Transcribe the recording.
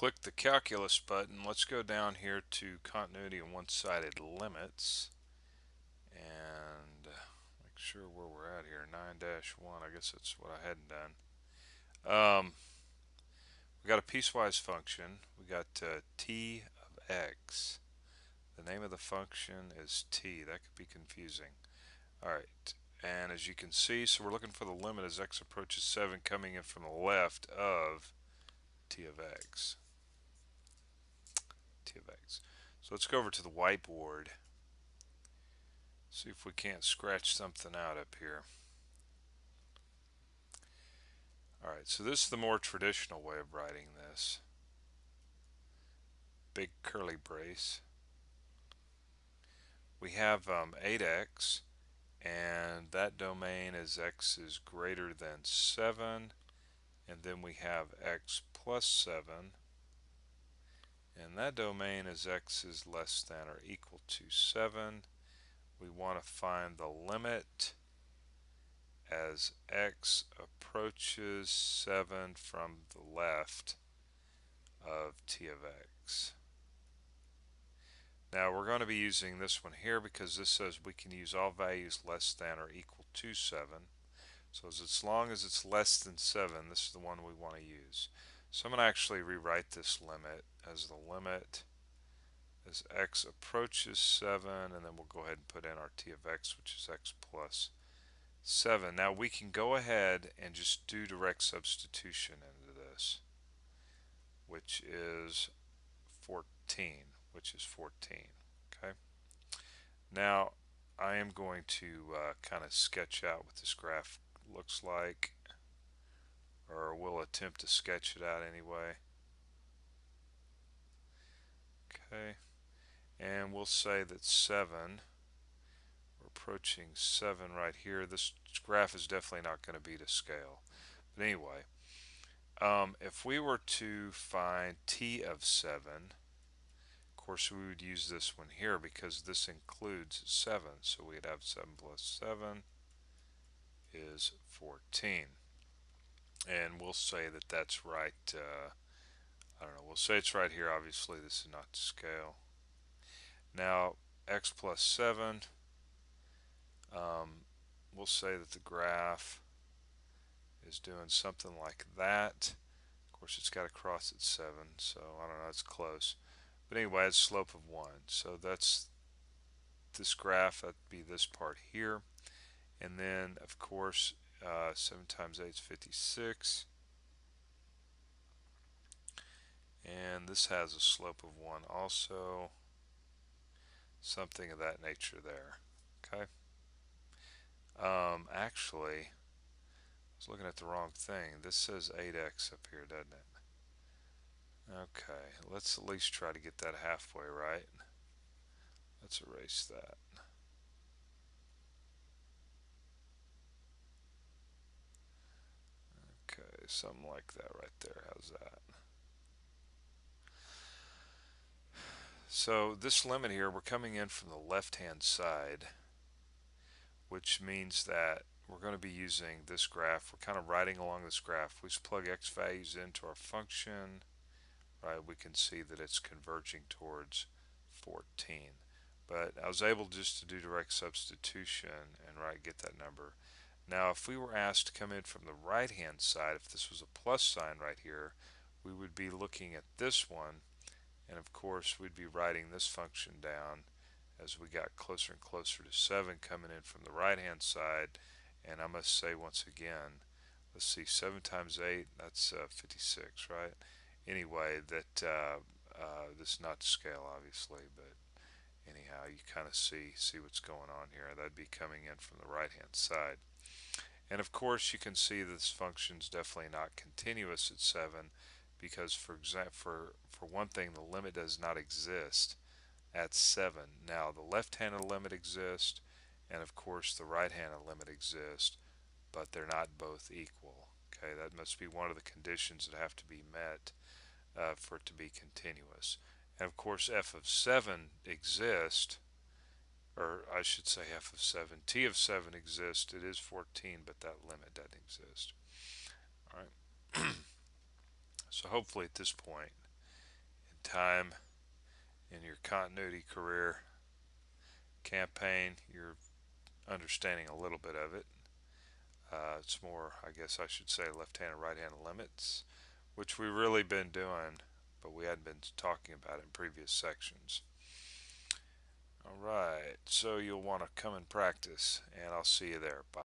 click the calculus button. Let's go down here to continuity and one-sided limits and make sure where we're at here. 9-1. I guess that's what I hadn't done. We got a piecewise function. We got t of x. The name of the function is t. That could be confusing. Alright, and as you can see, so we're looking for the limit as x approaches 7 coming in from the left of t of x. T of x. So let's go over to the whiteboard. See if we can't scratch something out up here. Alright, so this is the more traditional way of writing this. Big curly brace. We have 8x, and that domain is x is greater than 7, and then we have x plus 7, and that domain is x is less than or equal to 7. We want to find the limit as x approaches 7 from the left of t of x. Now we're going to be using this one here because this says we can use all values less than or equal to 7. So as long as it's less than 7, this is the one we want to use. So I'm going to actually rewrite this limit as the limit as x approaches 7, and then we'll go ahead and put in our t of x, which is x plus 7. Now we can go ahead and just do direct substitution into this, which is 14, okay? Now I am going to kind of sketch out what this graph looks like, or we'll attempt to sketch it out anyway. Okay, and we'll say that 7, we're approaching 7 right here. This graph is definitely not going to be to scale. But anyway, if we were to find t of 7, of course we would use this one here because this includes 7. So we'd have 7 plus 7 is 14. And we'll say that that's right, I don't know, we'll say it's right here. Obviously this is not to scale. Now x plus 7, we'll say that the graph is doing something like that. Of course it's got to cross at 7, so I don't know, it's close. But anyway, it's slope of 1. So that's this graph, that'd be this part here. And then of course 7 times 8 is 56. And this has a slope of 1 also. Something of that nature there. Okay. Actually, I was looking at the wrong thing. This says 8x up here, doesn't it? Okay, let's at least try to get that halfway right. Let's erase that. Okay, something like that right there. How's that? So this limit here, we're coming in from the left-hand side, which means that we're going to be using this graph. We're kind of riding along this graph. We just plug x values into our function, right? We can see that it's converging towards 14. But I was able just to do direct substitution and get that number. Now if we were asked to come in from the right hand side, if this was a plus sign right here, we would be looking at this one, and of course we'd be writing this function down as we got closer and closer to 7 coming in from the right hand side. And I must say once again, let's see, 7 times 8, that's 56, right? Anyway, that this is not to scale obviously, but anyhow, you kind of see what's going on here. That'd be coming in from the right hand side. And of course you can see this function is definitely not continuous at 7 because for one thing, the limit does not exist at 7. Now the left-handed limit exists, and of course the right-handed limit exists, but they're not both equal. Okay, that must be one of the conditions that have to be met for it to be continuous. And of course f of 7 exists, or I should say f of 7. T of 7 exists. It is 14, but that limit doesn't exist. Alright. So hopefully at this point time in your continuity career campaign, you're understanding a little bit of it. It's more, I guess I should say, left-hand and right-hand limits, which we've really been doing, but we hadn't been talking about it in previous sections. Alright, so you'll want to come and practice, and I'll see you there. Bye.